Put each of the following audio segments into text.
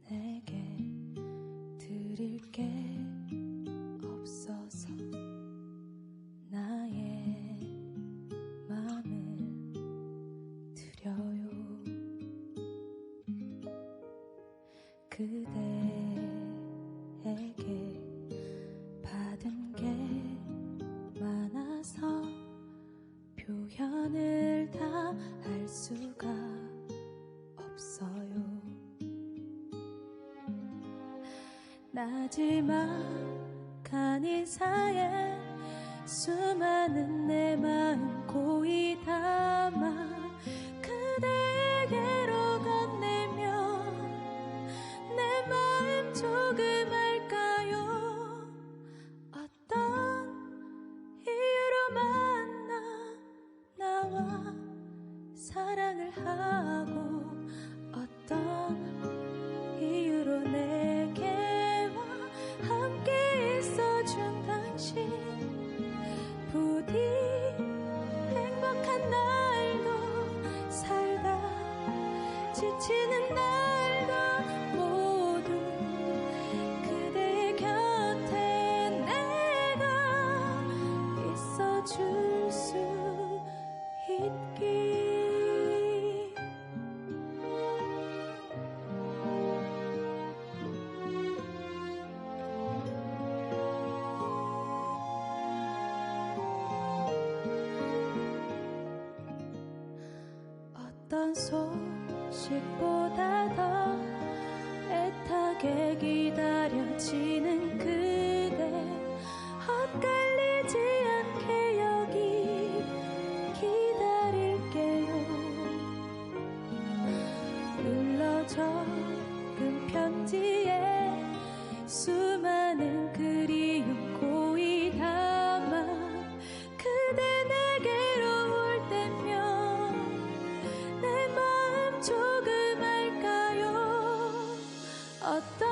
내게 드릴 게 없어서 나의 마음을 드려요. 그대에게 받은 게 많아서 표현을 다 할 수가 없어요. 나지막한 인사에 수많은 내 마음 고이 담아 그대에게로 건네면 내 마음 조금 알까요? 어떤 이유로 만나 나와 사랑을 하고 어떤 이유로 내게와 함께 있어준 당신 부디 행복한 날도 살다 지치는 날도 모두 그대의 곁에 내가 있어줄 수 있기. 어떤 소식보다 더 애타게 기다려지는 그대 헛갈리지 않게 여기 기다릴게요. 눌러 적은 편지에 수많은 그리움 고이 담아 그대 내게로 올 때면 내 마음 조금 알까요? 어떤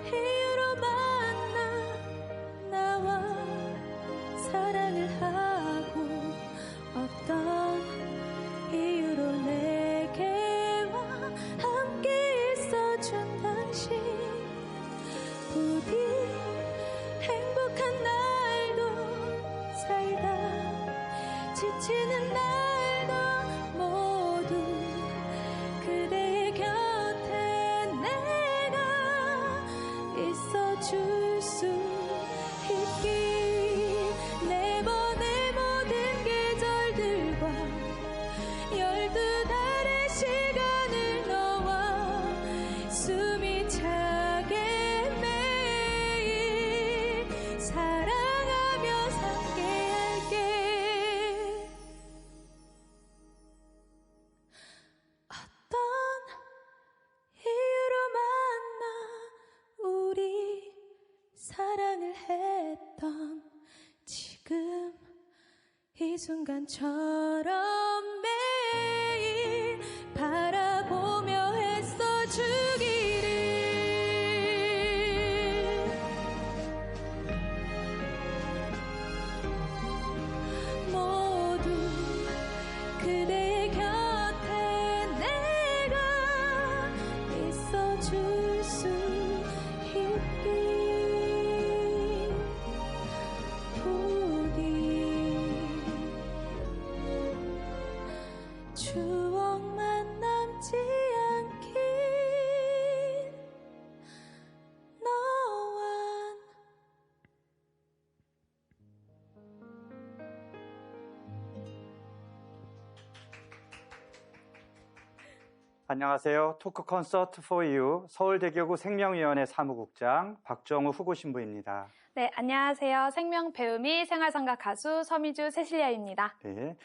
이유로 만나 나와 사랑을 하고 어떤 이유로 내게와 함께 있어준 당신 부디 행복한 날도 살다 지치는 날도 모두 그대의 곁에 내가 있어줄 수 있기. 내번의 모든 계절들과 12달의 시간을 너와 숨이 차게 매일 사랑하며 함께할게. 어떤 이유로 만나 우리 사랑을 했던 지금 이 순간처럼 매일 바라보며 애써주기를. 모두 그대의 곁에 내가 있어줄 수 있기. 부디 추억만 남지 않길 너와. 안녕하세요. 토크 콘서트 for you 서울대교구 생명위원회 사무국장 박정우 후보신부입니다. 네, 안녕하세요. 생명 배우미 생활성각 가수 서미주 세실리아입니다. 네,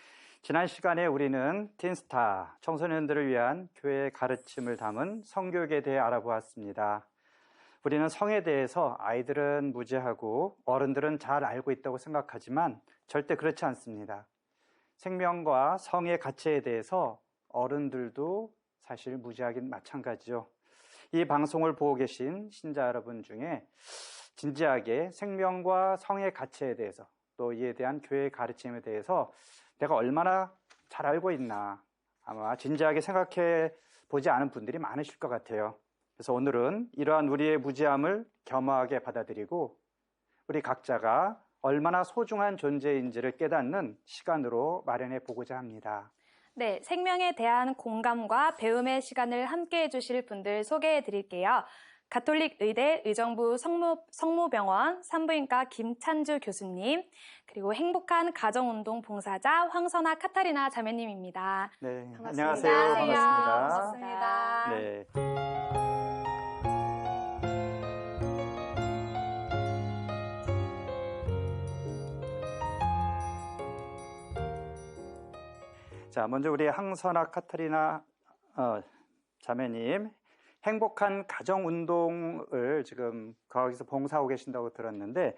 지난 시간에 우리는 틴스타 청소년들을 위한 교회의 가르침을 담은 성교육에 대해 알아보았습니다. 우리는 성에 대해서 아이들은 무지하고 어른들은 잘 알고 있다고 생각하지만 절대 그렇지 않습니다. 생명과 성의 가치에 대해서 어른들도 사실 무지하긴 마찬가지죠. 이 방송을 보고 계신 신자 여러분 중에 진지하게 생명과 성의 가치에 대해서 또 이에 대한 교회의 가르침에 대해서 내가 얼마나 잘 알고 있나 아마 진지하게 생각해 보지 않은 분들이 많으실 것 같아요. 그래서 오늘은 이러한 우리의 무지함을 겸허하게 받아들이고 우리 각자가 얼마나 소중한 존재인지를 깨닫는 시간으로 마련해 보고자 합니다. 네, 생명에 대한 공감과 배움의 시간을 함께 해주실 분들 소개해 드릴게요. 가톨릭 의대 의정부 성모병원 산부인과 김찬주 교수님, 그리고 행복한 가정운동 봉사자 황선아 카타리나 자매님입니다. 네, 반갑습니다. 안녕하세요. 반갑습니다. 반갑습니다. 네. 자, 먼저 우리 황선아 카타리나 자매님, 행복한 가정운동을 지금 거기서 봉사하고 계신다고 들었는데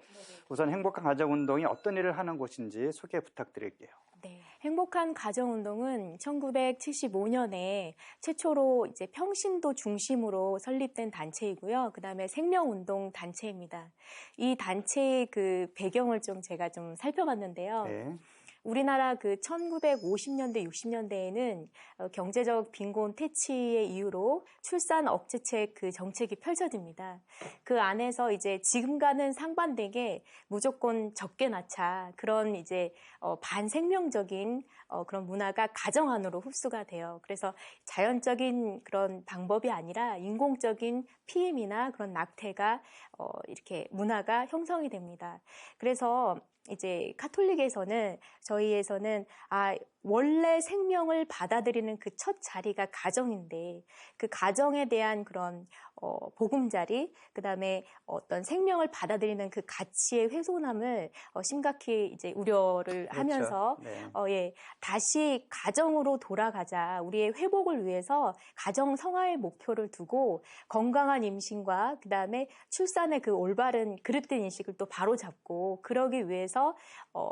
우선 행복한 가정운동이 어떤 일을 하는 곳인지 소개 부탁드릴게요. 네, 행복한 가정운동은 1975년에 최초로 이제 평신도 중심으로 설립된 단체이고요. 그 다음에 생명운동 단체입니다. 이 단체의 그 배경을 제가 좀 살펴봤는데요. 네. 우리나라 그 1950년대, 60년대에는 경제적 빈곤 퇴치의 이유로 출산 억제책 그 정책이 펼쳐집니다. 그 안에서 이제 지금과는 상반되게 무조건 적게 낳자 그런 이제 반생명적인 그런 문화가 가정 안으로 흡수가 돼요. 그래서 자연적인 그런 방법이 아니라 인공적인 피임이나 그런 낙태가 이렇게 문화가 형성이 됩니다. 그래서 이제 카톨릭에서는 저희에서는 원래 생명을 받아들이는 그 첫 자리가 가정인데 그 가정에 대한 그런 보금자리, 그다음에 어떤 생명을 받아들이는 그 가치의 훼손함을 심각히 이제 우려를 그렇죠. 하면서 네. 다시 가정으로 돌아가자. 우리의 회복을 위해서 가정 성화의 목표를 두고 건강한 임신과 그다음에 출산의 그 올바른 그릇된 인식을 또 바로잡고 그러기 위해서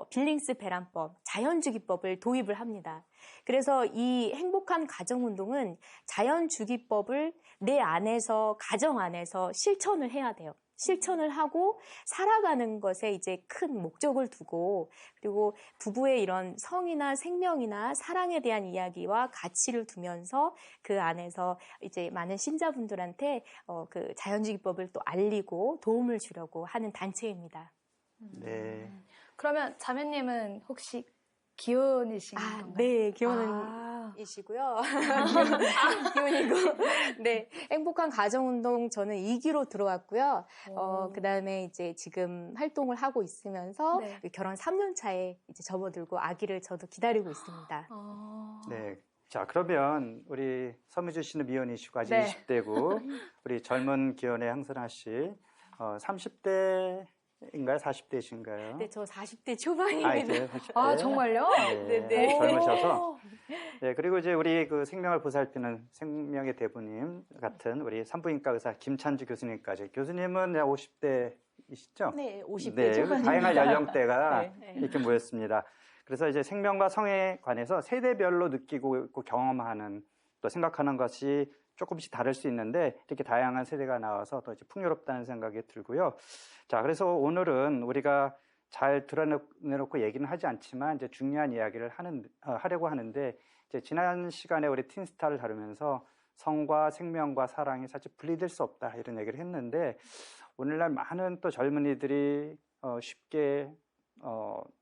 빌링스 배란법, 자연주기법을 도입을 합니다. 그래서 이 행복한 가정운동은 자연주기법을 내 안에서, 가정 안에서 실천을 해야 돼요. 실천을 하고 살아가는 것에 이제 큰 목적을 두고 그리고 부부의 이런 성이나 생명이나 사랑에 대한 이야기와 가치를 두면서 그 안에서 이제 많은 신자분들한테 그 자연주기법을 또 알리고 도움을 주려고 하는 단체입니다. 네. 그러면 자매님은 혹시 기혼이신 건가요? 네, 기혼이시고요. 기혼이고, 네, 행복한 가정운동 저는 2기로 들어왔고요. 그 다음에 이제 지금 활동을 하고 있으면서 네. 결혼 3년 차에 이제 접어들고 아기를 저도 기다리고 있습니다. 네. 자, 그러면 우리 서미주 씨는 미혼이시고 아직 네. 20대고 우리 젊은 기혼의 황선아 씨 30대인가요? 40대이신가요? 네, 저 40대 초반입니다. 이제 40대. 아, 정말요? 네. 네. 젊으셔서. 네, 그리고 이제 우리 그 생명을 보살피는 생명의 대부님 같은 우리 산부인과 의사 김찬주 교수님까지. 교수님은 50대이시죠? 네, 50대 네, 초반입니다. 다양한 연령대가 네. 이렇게 모였습니다. 그래서 이제 생명과 성에 관해서 세대별로 느끼고 있고 경험하는 또 생각하는 것이 조금씩 다를 수 있는데 이렇게 다양한 세대가 나와서 더 이제 풍요롭다는 생각이 들고요. 자, 그래서 오늘은 우리가 잘 드러내놓고 얘기는 하지 않지만 이제 중요한 이야기를 하려고 하는데 이제 지난 시간에 우리 틴스타를 다루면서 성과 생명과 사랑이 사실 분리될 수 없다 이런 얘기를 했는데 오늘날 많은 또 젊은이들이 쉽게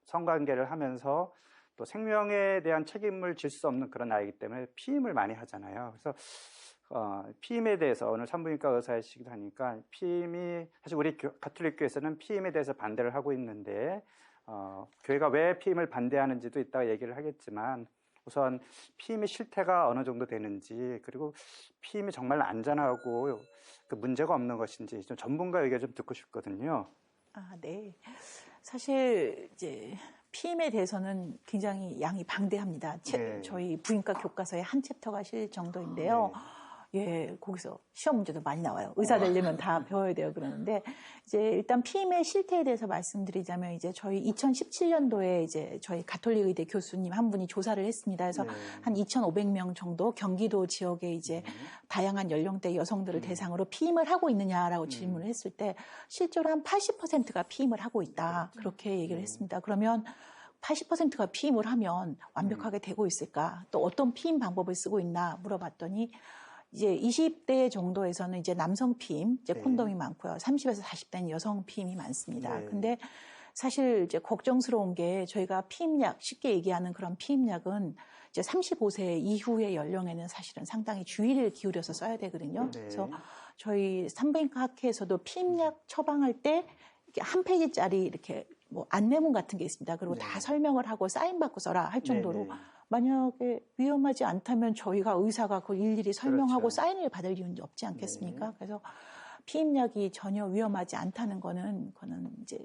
성관계를 하면서 또 생명에 대한 책임을 질 수 없는 그런 나이기 때문에 피임을 많이 하잖아요. 그래서 피임에 대해서 오늘 산부인과 의사이시기도 하니까 피임이 사실 우리 가톨릭 교회에서는 피임에 대해서 반대를 하고 있는데 교회가 왜 피임을 반대하는지도 이따가 얘기를 하겠지만 우선 피임의 실태가 어느 정도 되는지 그리고 피임이 정말 안전하고 그 문제가 없는 것인지 좀 전문가 의견 좀 듣고 싶거든요. 네. 사실 이제 피임에 대해서는 굉장히 양이 방대합니다. 네. 저희 부인과 교과서에 한 챕터가 실 정도인데요. 예, 거기서 시험 문제도 많이 나와요. 의사 되려면 다 배워야 돼요. 그러는데 이제 일단 피임의 실태에 대해서 말씀드리자면 이제 저희 2017년도에 이제 저희 가톨릭 의대 교수님 한 분이 조사를 했습니다. 그래서 한 2,500명 정도 경기도 지역에 이제 다양한 연령대 여성들을 대상으로 피임을 하고 있느냐라고 질문을 했을 때 실제로 한 80%가 피임을 하고 있다. 그렇게 얘기를 했습니다. 그러면 80%가 피임을 하면 완벽하게 되고 있을까? 또 어떤 피임 방법을 쓰고 있나 물어봤더니 이제 20대 정도에서는 이제 남성 피임, 이제 네. 콘돔이 많고요. 30에서 40대는 여성 피임이 많습니다. 네. 근데 사실 이제 걱정스러운 게 저희가 피임약, 쉽게 얘기하는 그런 피임약은 이제 35세 이후의 연령에는 사실은 상당히 주의를 기울여서 써야 되거든요. 네. 그래서 저희 산부인과 학회에서도 피임약 처방할 때 이렇게 한 페이지짜리 이렇게 뭐 안내문 같은 게 있습니다. 그리고 네. 다 설명을 하고 사인 받고 써라 할 정도로 네. 만약에 위험하지 않다면 저희가 의사가 그걸 일일이 설명하고 그렇죠. 사인을 받을 이유는 없지 않겠습니까? 네. 그래서 피임약이 전혀 위험하지 않다는 거는 이제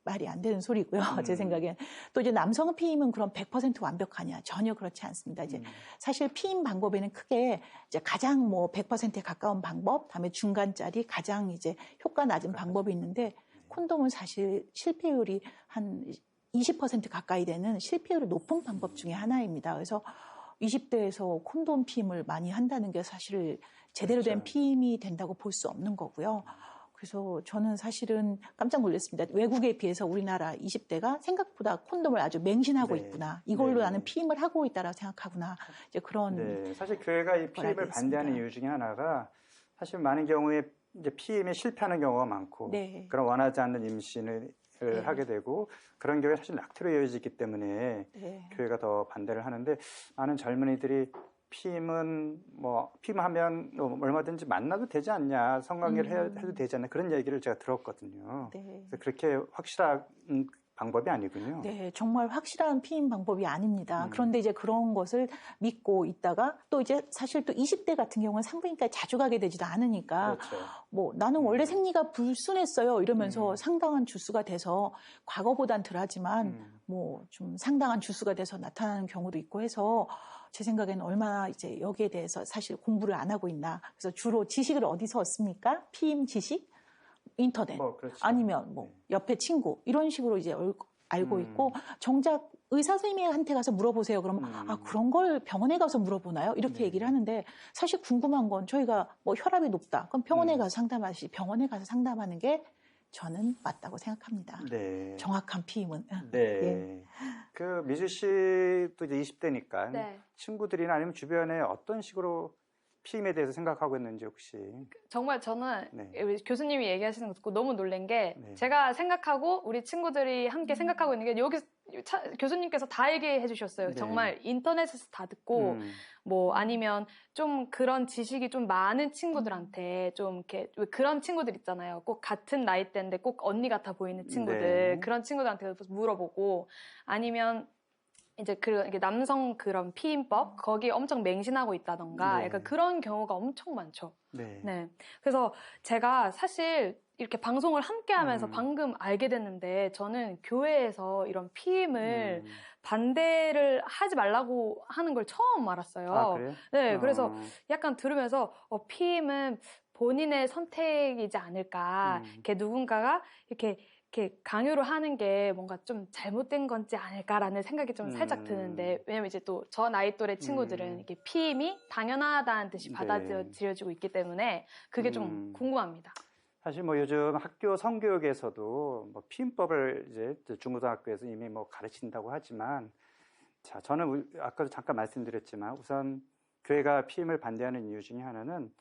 말이 안 되는 소리고요. 제 생각엔. 또 이제 남성 피임은 그럼 100% 완벽하냐? 전혀 그렇지 않습니다. 이제 사실 피임 방법에는 크게 이제 가장 뭐 100%에 가까운 방법, 다음에 중간짜리 가장 이제 효과 낮은 방법이 있는데 콘돔은 사실 실패율이 한 20% 가까이 되는 실패율이 높은 방법 중에 하나입니다. 그래서 20대에서 콘돔 피임을 많이 한다는 게 사실 제대로 된 그렇죠. 피임이 된다고 볼 수 없는 거고요. 그래서 저는 사실은 깜짝 놀랐습니다. 외국에 비해서 우리나라 20대가 생각보다 콘돔을 아주 맹신하고 네. 있구나. 이걸로 네. 나는 피임을 하고 있다라고 생각하구나. 이제 그런 네, 사실 교회가 이 피임을 거라고 반대하는 있습니다. 이유 중에 하나가 사실 많은 경우에 이제 피임에 실패하는 경우가 많고 네. 그런 원하지 않는 임신을 네. 하게 되고 그런 경우에 사실 낙태로 이어지기 때문에 네. 교회가 더 반대를 하는데 많은 젊은이들이 피임은 뭐 피임하면 얼마든지 만나도 되지 않냐 성관계를 해도 되지 않냐 그런 얘기를 제가 들었거든요. 네. 그래서 그렇게 확실한 방법이 아니군요. 네, 정말 확실한 피임 방법이 아닙니다. 그런데 이제 그런 것을 믿고 있다가 또 이제 사실 또 20대 같은 경우는 산부인과에 자주 가게 되지도 않으니까 그렇죠. 뭐 나는 원래 생리가 불순했어요 이러면서 음. 상당한 주수가 돼서 과거보단 덜하지만 뭐 좀 상당한 주수가 돼서 나타나는 경우도 있고 해서 제 생각에는 얼마나 이제 여기에 대해서 사실 공부를 안 하고 있나. 그래서 주로 지식을 어디서 얻습니까? 피임 지식? 인터넷. 뭐 그렇죠. 아니면 뭐 옆에 친구. 이런 식으로 이제 알고 있고 정작 의사 선생님한테 가서 물어보세요. 그러면 아 그런 걸 병원에 가서 물어보나요? 이렇게 네. 얘기를 하는데 사실 궁금한 건 저희가 뭐 혈압이 높다. 그럼 병원에 가서 상담하시 병원에 가서 상담하는 게 저는 맞다고 생각합니다. 네. 정확한 피임은. 네. 예. 그 미주 씨도 이제 20대니까 네. 친구들이나 아니면 주변에 어떤 식으로 피임에 대해서 생각하고 있는지 혹시. 정말 저는 네. 우리 교수님이 얘기하시는 거 듣고 너무 놀란 게 네. 제가 생각하고 우리 친구들이 함께 생각하고 있는 게 여기 교수님께서 다 얘기해 주셨어요. 네. 정말 인터넷에서 다 듣고 뭐 아니면 좀 그런 지식이 좀 많은 친구들한테 좀 이렇게 왜 그런 친구들 있잖아요. 꼭 같은 나이대인데 꼭 언니 같아 보이는 친구들 네. 그런 친구들한테 물어보고 아니면 이제 이게 남성 그런 피임법 거기 엄청 맹신하고 있다던가 네. 약간 그런 경우가 엄청 많죠. 네. 네. 그래서 제가 사실 이렇게 방송을 함께 하면서 방금 알게 됐는데 저는 교회에서 이런 피임을 반대를 하지 말라고 하는 걸 처음 알았어요. 아, 그래요? 네. 그래서 약간 들으면서 피임은 본인의 선택이지 않을까. 이렇게 누군가가 이렇게 강요를 하는 게 뭔가 좀 잘못된 건지 않을까라는 생각이 좀 살짝 드는데 왜냐면 이제 또 저 나이 또래 친구들은 이렇게 피임이 당연하다는 듯이 네. 받아들여지고 있기 때문에 그게 좀 궁금합니다. 사실 뭐 요즘 학교 성교육에서도 뭐 피임법을 이제 중고등학교에서 이미 뭐 가르친다고 하지만 자, 저는 아까도 잠깐 말씀드렸지만 우선 교회가 피임을 반대하는 이유 중에 하나는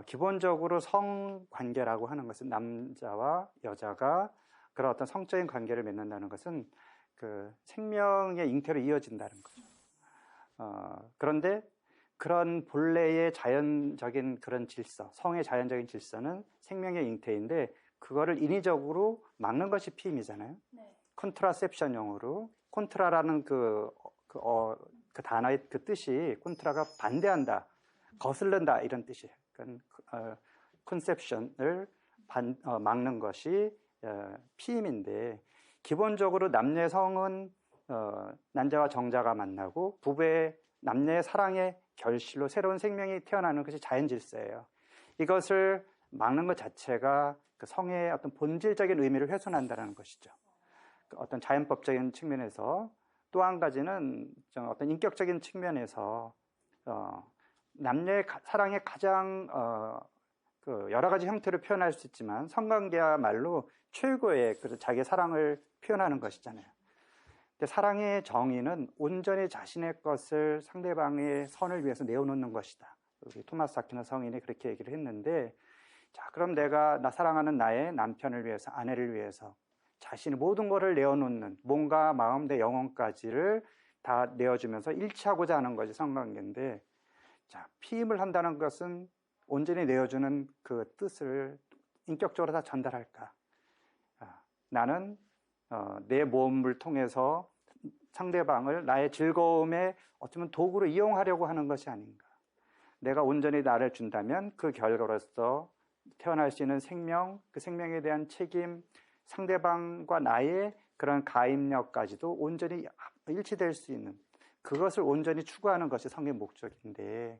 기본적으로 성관계라고 하는 것은 남자와 여자가 그런 어떤 성적인 관계를 맺는다는 것은 그 생명의 잉태로 이어진다는 거죠. 그런데 그런 본래의 자연적인 그런 질서, 성의 자연적인 질서는 생명의 잉태인데 그거를 인위적으로 막는 것이 피임이잖아요. 네. 컨트라셉션 용어로 콘트라라는 그 단어의 그 뜻이 콘트라가 반대한다, 거슬른다 이런 뜻이에요. 그러니까 컨셉션을 막는 것이 피임인데 기본적으로 남녀의 성은 남자와 정자가 만나고 부부의 남녀의 사랑의 결실로 새로운 생명이 태어나는 것이 자연 질서예요. 이것을 막는 것 자체가 그 성의 어떤 본질적인 의미를 훼손한다는 것이죠. 어떤 자연법적인 측면에서 또 한 가지는 어떤 인격적인 측면에서 남녀의 사랑의 가장 그 여러 가지 형태로 표현할 수 있지만 성관계야말로 최고의 자기의 사랑을 표현하는 것이잖아요. 근데 사랑의 정의는 온전히 자신의 것을 상대방의 선을 위해서 내어놓는 것이다. 우리 토마스 아퀴나 성인이 그렇게 얘기를 했는데, 자, 그럼 내가 나 사랑하는 나의 남편을 위해서, 아내를 위해서 자신의 모든 것을 내어놓는, 몸과 마음, 내 영혼까지를 다 내어주면서 일치하고자 하는 것이 성관계인데, 자, 피임을 한다는 것은 온전히 내어주는 그 뜻을 인격적으로 다 전달할까? 나는 내 몸을 통해서 상대방을 나의 즐거움의 어쩌면 도구로 이용하려고 하는 것이 아닌가. 내가 온전히 나를 준다면 그 결과로서 태어날 수 있는 생명, 그 생명에 대한 책임, 상대방과 나의 그런 가입력까지도 온전히 일치될 수 있는, 그것을 온전히 추구하는 것이 성의 목적인데,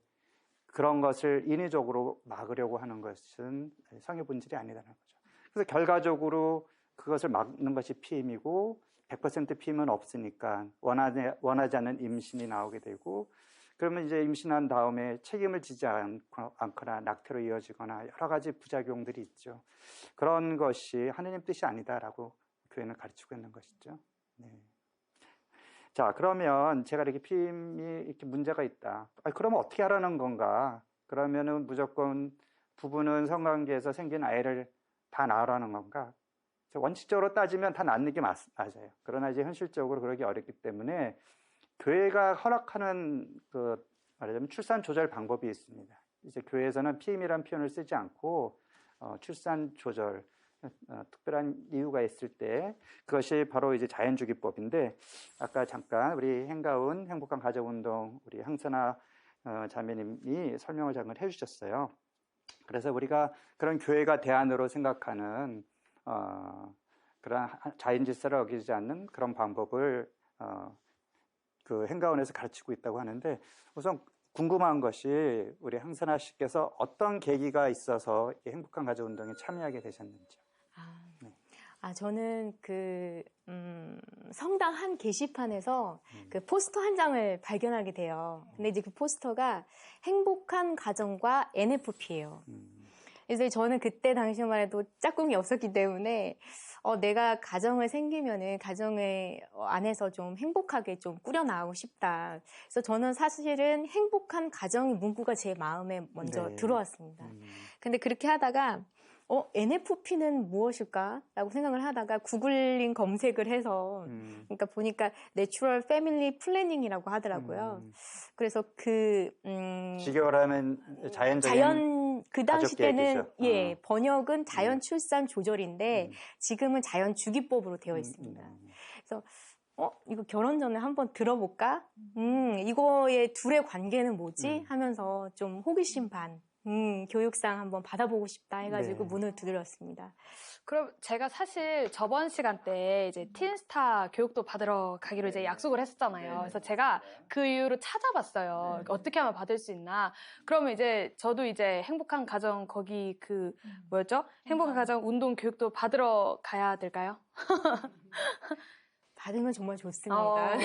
그런 것을 인위적으로 막으려고 하는 것은 성의 본질이 아니라는 거죠. 그래서 결과적으로 그것을 막는 것이 피임이고, 100% 피임은 없으니까 원하지 않는 임신이 나오게 되고, 그러면 이제 임신한 다음에 책임을 지지 않거나 낙태로 이어지거나 여러 가지 부작용들이 있죠. 그런 것이 하느님 뜻이 아니다라고 교회는 가르치고 있는 것이죠. 네. 자, 그러면 제가 이렇게 피임이 이렇게 문제가 있다. 그러면 어떻게 하라는 건가? 그러면은 무조건 부부는 성관계에서 생긴 아이를 다 낳으라는 건가? 원칙적으로 따지면 다 낳는 게 맞아요. 그러나 이제 현실적으로 그러기 어렵기 때문에 교회가 허락하는 말하자면 출산 조절 방법이 있습니다. 이제 교회에서는 피임이라는 표현을 쓰지 않고 출산 조절, 특별한 이유가 있을 때 그것이 바로 이제 자연주기법인데, 아까 잠깐 우리 행가운 행복한 가족운동 우리 항선아 자매님이 설명을 잠깐 해주셨어요. 그래서 우리가 그런 교회가 대안으로 생각하는 그런 자연질서를 어기지 않는 그런 방법을 그 행가원에서 가르치고 있다고 하는데, 우선 궁금한 것이 우리 항선아 씨께서 어떤 계기가 있어서 행복한 가족운동에 참여하게 되셨는지. 저는 성당 한 게시판에서 그 포스터 한 장을 발견하게 돼요. 근데 이제 그 포스터가 행복한 가정과 NFP예요. 그래서 저는 그때 당시만 해도 짝꿍이 없었기 때문에 내가 가정을 생기면은 가정의 안에서 좀 행복하게 좀 꾸려나가고 싶다. 그래서 저는 사실은 행복한 가정의 문구가 제 마음에 먼저 들어왔습니다. 근데 그렇게 하다가 NFP는 무엇일까? 라고 생각을 하다가 구글링 검색을 해서 그러니까 보니까 내추럴 패밀리 플래닝이라고 하더라고요. 그래서 직역하면 자연 그 당시 때는 계획이죠. 번역은 자연 출산 조절인데 지금은 자연 주기법으로 되어 있습니다. 그래서 이거 결혼 전에 한번 들어볼까? 이거의 둘의 관계는 뭐지? 하면서 좀 호기심 반. 교육상 한번 받아보고 싶다 해가지고 문을 두드렸습니다. 그럼 제가 사실 저번 시간 때 이제 틴스타 교육도 받으러 가기로 이제 약속을 했었잖아요. 그래서 제가 그 이후로 찾아봤어요. 어떻게 하면 받을 수 있나. 그러면 이제 저도 이제 행복한 가정 거기 뭐였죠? 행복한 가정 운동 교육도 받으러 가야 될까요? 받으면 정말 좋습니다.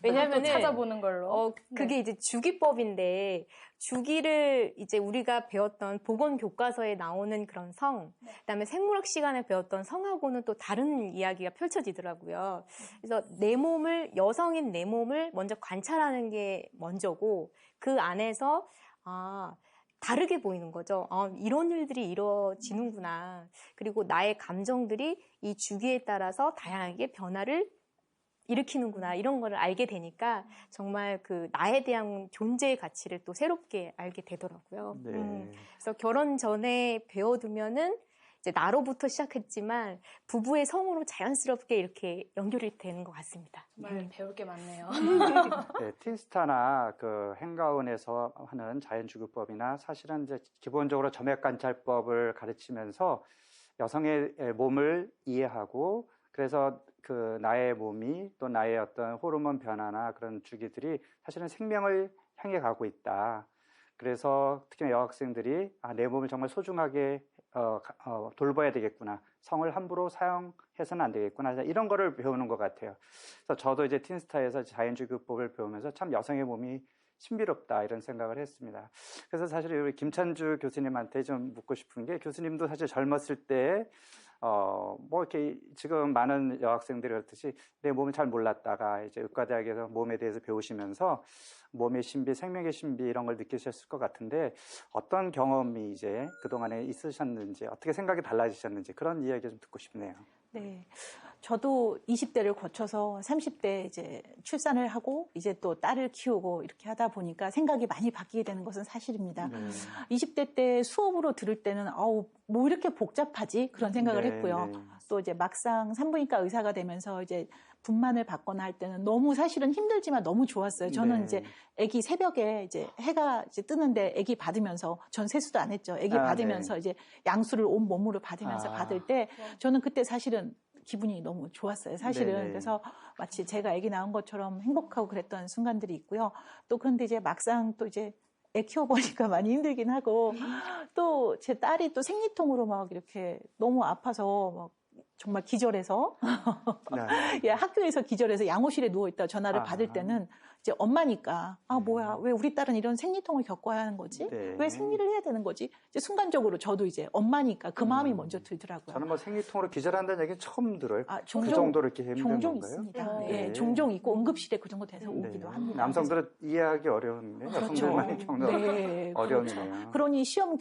왜냐하면 찾아보는 걸로. 그게 이제 주기법인데 주기를 이제 우리가 배웠던 보건 교과서에 나오는 그런 그다음에 생물학 시간에 배웠던 성하고는 또 다른 이야기가 펼쳐지더라고요. 그래서 여성인 내 몸을 먼저 관찰하는 게 먼저고, 그 안에서 다르게 보이는 거죠. 이런 일들이 이루어지는구나. 그리고 나의 감정들이 이 주기에 따라서 다양하게 변화를 일으키는구나. 이런 거를 알게 되니까 정말 나에 대한 존재의 가치를 또 새롭게 알게 되더라고요. 그래서 결혼 전에 배워두면은 이제 나로부터 시작했지만 부부의 성으로 자연스럽게 이렇게 연결이 되는 것 같습니다. 정말 배울 게 많네요. 틴스타나 행가운에서 하는 자연주기법이나 사실은 이제 기본적으로 점액관찰법을 가르치면서 여성의 몸을 이해하고, 그래서 나의 몸이 또 나의 어떤 호르몬 변화나 그런 주기들이 사실은 생명을 향해 가고 있다. 그래서 특히 여학생들이 내 몸을 정말 소중하게 돌봐야 되겠구나. 성을 함부로 사용해서는 안 되겠구나. 이런 거를 배우는 것 같아요. 그래서 저도 이제 틴스타에서 자연주기법을 배우면서 참 여성의 몸이 신비롭다 이런 생각을 했습니다. 그래서 사실 우리 김찬주 교수님한테 좀 묻고 싶은 게, 교수님도 사실 젊었을 때 뭐 이렇게 지금 많은 여학생들이 그렇듯이 내 몸을 잘 몰랐다가 이제 의과대학에서 몸에 대해서 배우시면서 몸의 신비, 생명의 신비 이런 걸 느끼셨을 것 같은데 어떤 경험이 이제 그동안에 있으셨는지 어떻게 생각이 달라지셨는지 그런 이야기 좀 듣고 싶네요. 네. 저도 20대를 거쳐서 30대 이제 출산을 하고 이제 또 딸을 키우고 이렇게 하다 보니까 생각이 많이 바뀌게 되는 것은 사실입니다. 20대 때 수업으로 들을 때는 뭐 이렇게 복잡하지? 그런 생각을 했고요. 또 이제 막상 산부인과 의사가 되면서 이제 분만을 받거나 할 때는 너무 사실은 힘들지만 너무 좋았어요. 저는 이제 아기 새벽에 이제 해가 이제 뜨는데 아기 받으면서 전 세수도 안 했죠. 아기 받으면서 이제 양수를 온 몸으로 받으면서 받을 때 저는 그때 사실은 기분이 너무 좋았어요. 사실은. 그래서 마치 제가 아기 낳은 것처럼 행복하고 그랬던 순간들이 있고요. 또 그런데 이제 막상 또 이제 애 키워보니까 많이 힘들긴 하고 또 제 딸이 또 생리통으로 막 이렇게 너무 아파서 막 정말 기절해서 예, 학교에서 기절해서 양호실에 누워있다 전화를 받을 때는 이제 엄마니까 뭐야 왜 우리 딸은 이런 생리통을 겪어야 하는 거지? 왜 생리를 해야 되는 거지? 이제 순간적으로 저도 이제 엄마니까 그 마음이 먼저 들더라고요. 저는 뭐 생리통으로 기절한다는 얘기 처음 들어요. 종종, 그 정도로 이렇게 힘든 종종 건가요? 있습니다. 네, 종종 있고 응급실에 그 정도 돼서 오기도 합니다. 남성들은 이해하기 어려운데 여성들만이 겪는 어려움이네요. 그러니 시험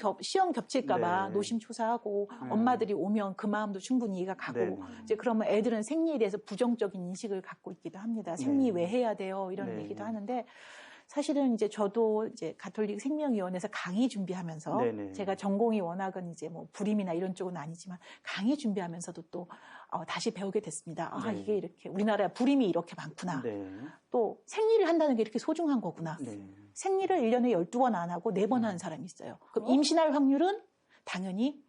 겹칠까봐 노심초사하고 엄마들이 오면 그 마음도 충분히 이해가 가고 이제 그러면 애들은 생리에 대해서 부정적인 인식을 갖고 있기도 합니다. 생리 왜 해야 돼요? 이런 얘기도 하는데 사실은 이제 저도 이제 가톨릭 생명위원회에서 강의 준비하면서 제가 전공이 워낙은 이제 뭐 불임이나 이런 쪽은 아니지만 강의 준비하면서도 또 다시 배우게 됐습니다. 이게 이렇게 우리나라 불임이 이렇게 많구나. 또 생리를 한다는 게 이렇게 소중한 거구나. 생리를 1년에 12번 안 하고 4번 하는 사람이 있어요. 그럼 임신할 확률은 당연히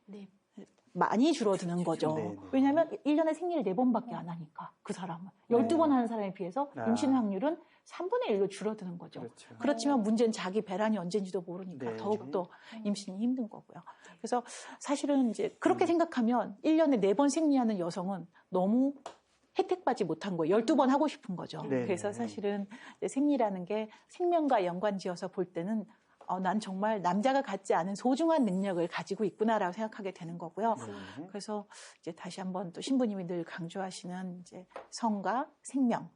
많이 줄어드는 거죠. 왜냐하면 1년에 생리를 4번밖에 안 하니까 그 사람은 12번 하는 사람에 비해서 임신 확률은 3분의 1로 줄어드는 거죠. 그렇지만 문제는 자기 배란이 언제인지도 모르니까 더욱더 임신이 힘든 거고요. 그래서 사실은 이제 그렇게 생각하면 1년에 4번 생리하는 여성은 너무 혜택받지 못한 거예요. 12번 하고 싶은 거죠. 그래서 사실은 생리라는 게 생명과 연관지어서 볼 때는 난 정말 남자가 갖지 않은 소중한 능력을 가지고 있구나라고 생각하게 되는 거고요. 그래서 이제 다시 한번 또 신부님이 늘 강조하시는 이제 성과 생명,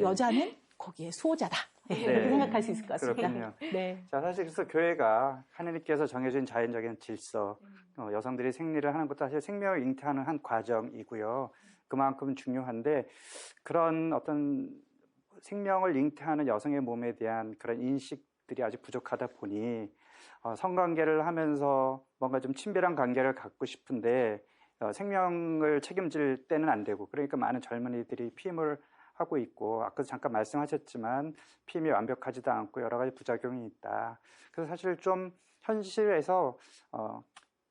여자는 거기에 수호자다. 이렇게 생각할 수 있을 것 같습니다. 그렇군요. 자, 사실 그래서 교회가 하느님께서 정해준 자연적인 질서, 여성들이 생리를 하는 것도 사실 생명을 잉태하는 한 과정이고요. 그만큼 중요한데 그런 어떤 생명을 잉태하는 여성의 몸에 대한 그런 인식들이 아직 부족하다 보니 성관계를 하면서 뭔가 좀 친밀한 관계를 갖고 싶은데 생명을 책임질 때는 안 되고 그러니까 많은 젊은이들이 피임을 하고 있고 아까도 잠깐 말씀하셨지만 피임이 완벽하지도 않고 여러 가지 부작용이 있다. 그래서 사실 좀 현실에서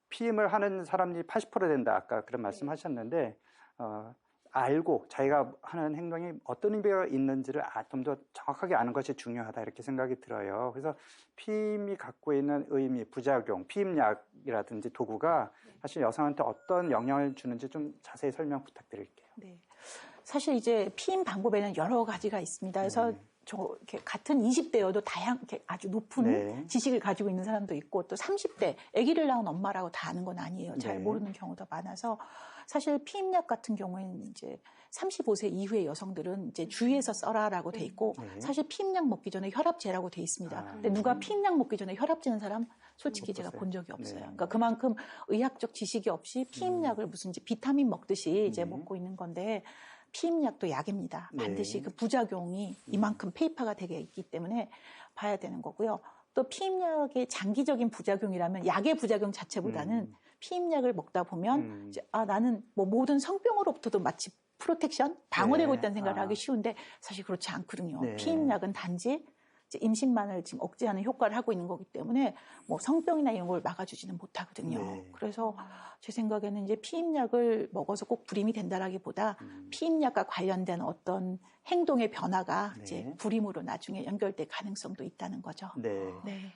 피임을 하는 사람이 80% 된다. 아까 그런 말씀하셨는데 알고 자기가 하는 행동이 어떤 의미가 있는지를 좀 더 정확하게 아는 것이 중요하다 이렇게 생각이 들어요. 그래서 피임이 갖고 있는 의미, 부작용, 피임약이라든지 도구가 사실 여성한테 어떤 영향을 주는지 좀 자세히 설명 부탁드릴게요. 네. 사실 이제 피임 방법에는 여러 가지가 있습니다. 그래서 이렇게 같은 20대여도 이렇게 아주 높은 지식을 가지고 있는 사람도 있고 또 30대 아기를 낳은 엄마라고 다 아는 건 아니에요. 잘 모르는 경우도 많아서 사실 피임약 같은 경우에는 이제 35세 이후의 여성들은 이제 주위에서 써라라고 돼 있고 사실 피임약 먹기 전에 혈압제라고 돼 있습니다. 근데 누가 피임약 먹기 전에 혈압제는 사람 솔직히 제가 본 적이 없어요. 그러니까 그만큼 의학적 지식이 없이 피임약을 무슨 이제 비타민 먹듯이 이제 먹고 있는 건데 피임약도 약입니다. 반드시 그 부작용이 이만큼 페이퍼가 되게 있기 때문에 봐야 되는 거고요. 또 피임약의 장기적인 부작용이라면 약의 부작용 자체보다는 피임약을 먹다 보면 이제 나는 뭐 모든 성병으로부터도 마치 프로텍션, 방어되고 있다는 생각을 하기 쉬운데 사실 그렇지 않거든요. 피임약은 단지 이제 임신만을 지금 억제하는 효과를 하고 있는 거기 때문에 뭐 성병이나 이런 걸 막아주지는 못하거든요. 그래서 제 생각에는 이제 피임약을 먹어서 꼭 불임이 된다라기보다 피임약과 관련된 어떤 행동의 변화가 이제 불임으로 나중에 연결될 가능성도 있다는 거죠.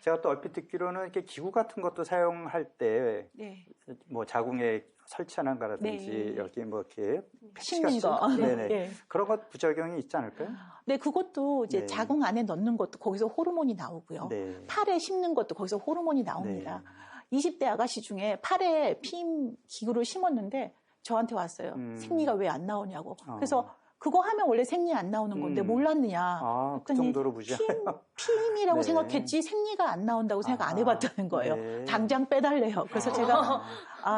제가 또 얼핏 듣기로는 이렇게 기구 같은 것도 사용할 때 뭐 자궁에 설치하는 거라든지 여기 뭐 이렇게 심는 거. 그런 것 부작용이 있지 않을까요? 네, 그것도 이제 자궁 안에 넣는 것도 거기서 호르몬이 나오고요. 팔에 심는 것도 거기서 호르몬이 나옵니다. 20대 아가씨 중에 팔에 피임 기구를 심었는데 저한테 왔어요. 생리가 왜 안 나오냐고. 어. 그래서 그거 하면 원래 생리 안 나오는 건데 몰랐느냐. 아, 그 그랬더니 정도로 무시하. 피임이라고 네. 생각했지 생리가 안 나온다고 생각 안 해봤다는 거예요. 네. 당장 빼달래요. 그래서 제가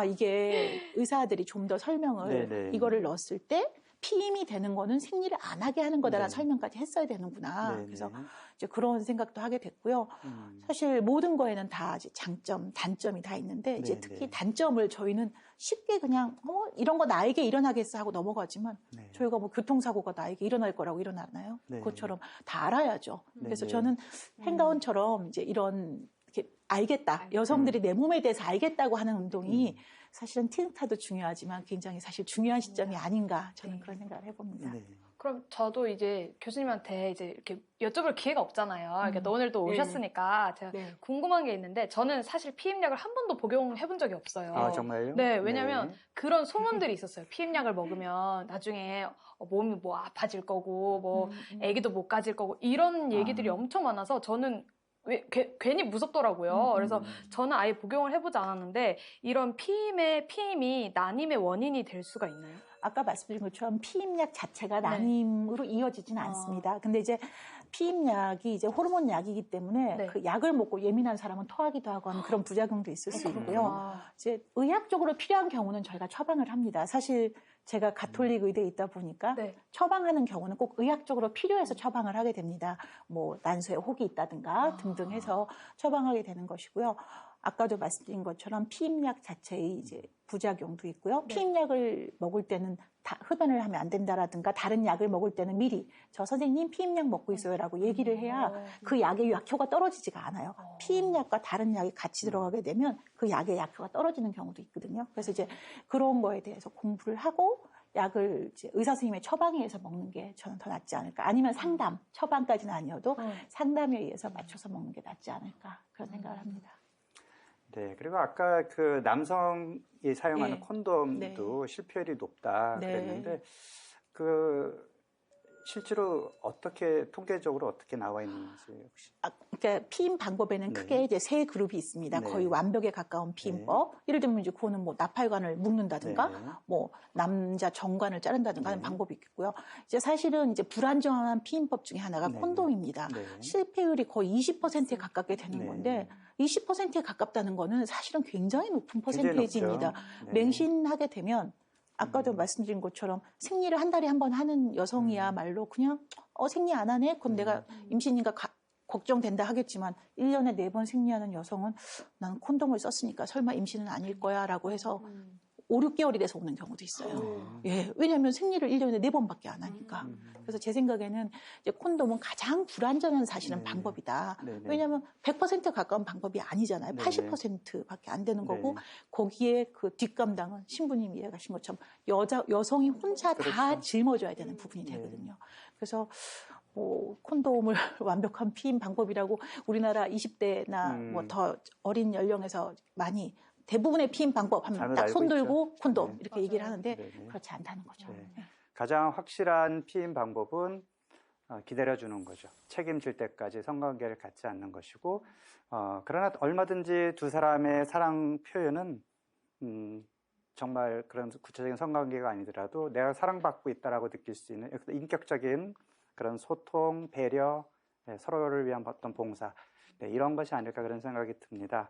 이게 의사들이 좀 더 설명을 네네. 이거를 넣었을 때 피임이 되는 거는 생리를 안 하게 하는 거다라는 네. 설명까지 했어야 되는구나. 네네. 그래서 이제 그런 생각도 하게 됐고요. 음. 사실 모든 거에는 다 이제 장점, 단점이 다 있는데 이제 네네. 특히 단점을 저희는 쉽게 그냥 이런 거 나에게 일어나겠어 하고 넘어가지만 네. 저희가 뭐 교통사고가 나에게 일어날 거라고 일어나나요? 네. 그것처럼 다 알아야죠. 그래서 네네. 저는 행가원처럼 이제 이런 이렇게 알겠다. 여성들이 내 몸에 대해서 알겠다고 하는 운동이 사실은 틴스타도 중요하지만 굉장히 사실 중요한 시점이 아닌가 저는 그런 생각을 해봅니다. 네. 그럼 저도 이제 교수님한테 이제 이렇게 여쭤볼 기회가 없잖아요. 그러니까 오늘 또 네. 오셨으니까 제가 네. 궁금한 게 있는데 저는 사실 피임약을 한 번도 복용해 본 적이 없어요. 아, 정말요? 네, 왜냐면 네. 그런 소문들이 있었어요. 피임약을 먹으면 나중에 몸이 뭐 아파질 거고 뭐 아기도 못 가질 거고 이런 얘기들이 엄청 많아서 저는 괜히 무섭더라고요. 그래서 저는 아예 복용을 해보지 않았는데 이런 피임이 난임의 원인이 될 수가 있나요? 아까 말씀드린 것처럼 피임약 자체가 네. 난임으로 이어지지는 않습니다. 근데 이제 피임약이 이제 호르몬 약이기 때문에 네. 그 약을 먹고 예민한 사람은 토하기도 하고 하는 그런 부작용도 있을 수 있고요. 이제 의학적으로 필요한 경우는 저희가 처방을 합니다. 사실 제가 가톨릭 의대에 있다 보니까 네. 처방하는 경우는 꼭 의학적으로 필요해서 처방을 하게 됩니다. 뭐 난소에 혹이 있다든가 등등 해서 처방하게 되는 것이고요. 아까도 말씀드린 것처럼 피임약 자체의 이제 부작용도 있고요. 네. 피임약을 먹을 때는 흡연을 하면 안 된다라든가 다른 약을 먹을 때는 미리 저 선생님 피임약 먹고 있어요라고 얘기를 해야 그 약의 약효가 떨어지지가 않아요. 피임약과 다른 약이 같이 들어가게 되면 그 약의 약효가 떨어지는 경우도 있거든요. 그래서 이제 그런 거에 대해서 공부를 하고 약을 이제 의사 선생님의 처방에 의해서 먹는 게 저는 더 낫지 않을까. 아니면 상담, 처방까지는 아니어도 상담에 의해서 맞춰서 먹는 게 낫지 않을까 그런 생각을 합니다. 네, 그리고 아까 그 남성이 사용하는 네. 콘돔도 실패율이 높다 네. 그랬는데 그 실제로 어떻게 통계적으로 어떻게 나와 있는지 혹시? 그러니까 피임 방법에는 네. 크게 이제 세 그룹이 있습니다. 네. 거의 완벽에 가까운 피임법. 예를 들면 이제 그거는 뭐 나팔관을 묶는다든가, 네. 뭐 남자 정관을 자른다든가 하는 네. 방법이 있고요. 이제 사실은 이제 불안정한 피임법 중에 하나가 네. 콘돔입니다. 네. 실패율이 거의 20%에 가깝게 되는 네. 건데 20%에 가깝다는 거는 사실은 굉장히 높은 굉장히 퍼센테이지입니다. 높죠. 네. 맹신하게 되면 아까도 말씀드린 것처럼 생리를 한 달에 한 번 하는 여성이야말로 그냥 생리 안 하네? 그럼 내가 임신인가 걱정된다 하겠지만 1년에 4번 생리하는 여성은 난 콘돔을 썼으니까 설마 임신은 아닐 거야 라고 해서 5, 6개월이 돼서 오는 경우도 있어요. 예, 왜냐하면 생리를 1년에 4번밖에 안 하니까. 그래서 제 생각에는 이제 콘돔은 가장 불안전한 사실은 네. 방법이다. 네네. 왜냐하면 100% 가까운 방법이 아니잖아요. 네네. 80%밖에 안 되는 거고 네. 거기에 그 뒷감당은 신부님이 이야기하신 것처럼 여성이 혼자 다 그렇죠. жил어줘야 되는 부분이 네. 되거든요. 그래서 뭐 콘돔을 완벽한 피임 방법이라고 우리나라 20대나 뭐 더 어린 연령에서 많이 대부분의 피임 방법 하면 잘못 딱 알고 손 들고 있죠. 콘돔 네. 이렇게 얘기를 하는데 네네. 그렇지 않다는 거죠. 네. 네. 가장 확실한 피임 방법은 기다려주는 거죠. 책임질 때까지 성관계를 갖지 않는 것이고, 그러나 얼마든지 두 사람의 사랑 표현은 정말 그런 구체적인 성관계가 아니더라도 내가 사랑받고 있다라고 느낄 수 있는 인격적인 그런 소통, 배려, 서로를 위한 어떤 봉사, 이런 것이 아닐까 그런 생각이 듭니다.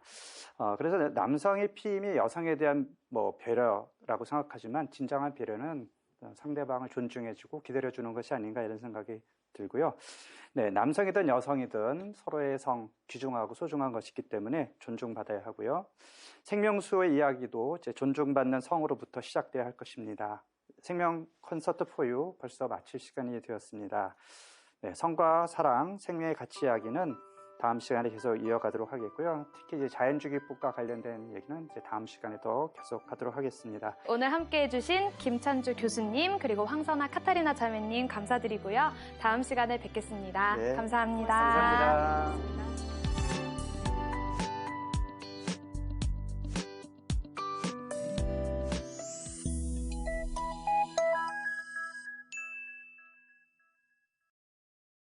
그래서 남성의 피임이 여성에 대한 뭐 배려라고 생각하지만 진정한 배려는 상대방을 존중해주고 기다려주는 것이 아닌가 이런 생각이 들고요. 네, 남성이든 여성이든 서로의 성 귀중하고 소중한 것이기 때문에 존중받아야 하고요. 생명수의 이야기도 이제 존중받는 성으로부터 시작돼야 할 것입니다. 생명 콘서트 포유 벌써 마칠 시간이 되었습니다. 네, 성과 사랑, 생명의 가치 이야기는 다음 시간에 계속 이어가도록 하겠고요. 특히 이제 자연주기법과 관련된 얘기는 이제 다음 시간에 더 계속하도록 하겠습니다. 오늘 함께해 주신 김찬주 교수님 그리고 황선아 카타리나 자매님 감사드리고요. 다음 시간에 뵙겠습니다. 네. 감사합니다. 감사합니다.